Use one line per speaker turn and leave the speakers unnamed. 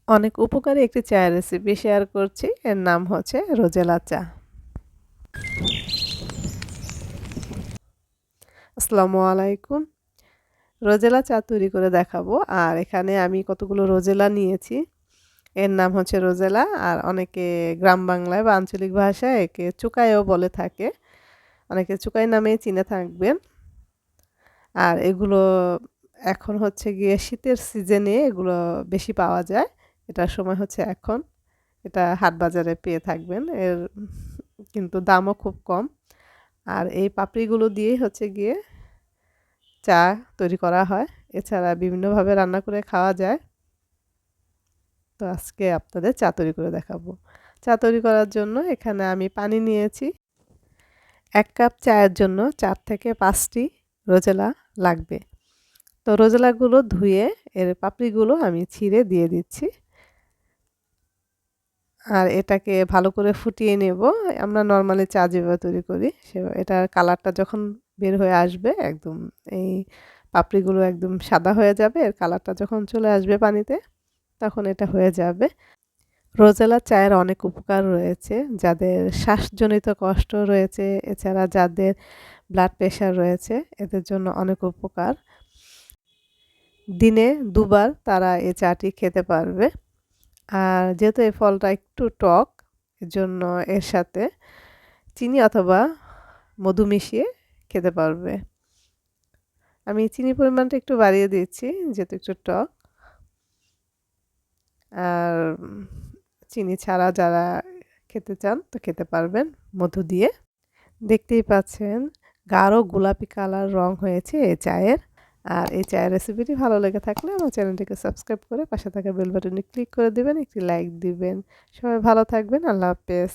অনেক উপকারী একটি চায়ের রেসিপি শেয়ার করছি। এর নাম হচ্ছে রোজেলা চা। আসসালামু আলাইকুম। রোজেলা চা তৈরি করে দেখাবো। আর এখানে আমি কতগুলো রোজেলা নিয়েছি। এর নাম হচ্ছে রোজেলা। আর অনেকে গ্রাম বাংলায় বা আঞ্চলিক ভাষায় একে চুকাইও বলে থাকে। অনেকে চুকাই নামেই চিনে থাকবেন। আর এগুলো এখন হচ্ছে গিয়ে শীতের সিজনে এগুলো বেশি পাওয়া যায়। এটার সময় হচ্ছে এখন। এটা হাট বাজারে পেয়ে থাকবেন। এর কিন্তু দামও খুব কম। আর এই পাপড়িগুলো দিয়েই হচ্ছে গিয়ে চা তৈরি করা হয়। এছাড়া বিভিন্নভাবে রান্না করে খাওয়া যায়। তো আজকে আপনাদের চা তৈরি করে দেখাবো। চা তৈরি করার জন্য এখানে আমি পানি নিয়েছি। ১ কাপ চায়ের জন্য ৪ থেকে ৫টি রোজেলা লাগবে। তো রোজেলাগুলো ধুয়ে এর পাপড়িগুলো আমি ছিঁড়ে দিয়ে দিচ্ছি। আর এটাকে ভালো করে ফুটিয়ে নেব। আমরা নরমালি চা যেভাবে তৈরি করি এটার কালারটা যখন বের হয়ে আসবে একদম এই পাপড়িগুলো একদম সাদা হয়ে যাবে। এর কালারটা যখন চলে আসবে পানিতে তখন এটা হয়ে যাবে। রোজেলা চায়ের অনেক উপকার রয়েছে। যাদের শ্বাসজনিত কষ্ট রয়েছে, এছাড়া যাদের ব্লাড প্রেশার রয়েছে এদের জন্য অনেক উপকার। দিনে ২ বার তারা এই চাটি খেতে পারবে। আর যেহেতু এই ফলটা একটু টক, এজন্য এর সাথে চিনি অথবা মধু মিশিয়ে খেতে পারবে। আমি চিনির পরিমাণটা একটু বাড়িয়ে দিয়েছি যেহেতু একটু টক। আর চিনি ছাড়া যারা খেতে চান তো খেতে পারবেন মধু দিয়ে। দেখতেই পাচ্ছেন গাঢ় গোলাপি কালার রং হয়েছে এই চায়ের। আর এই চায়ের রেসিপিটি ভালো লেগে থাকলে আমার চ্যানেলটিকে সাবস্ক্রাইব করে পাশে থাকা বেল বাটনে ক্লিক করে দিবেন, একটি লাইক দিবেন। সবাই ভালো থাকবেন। আল্লাহ হাফেজ।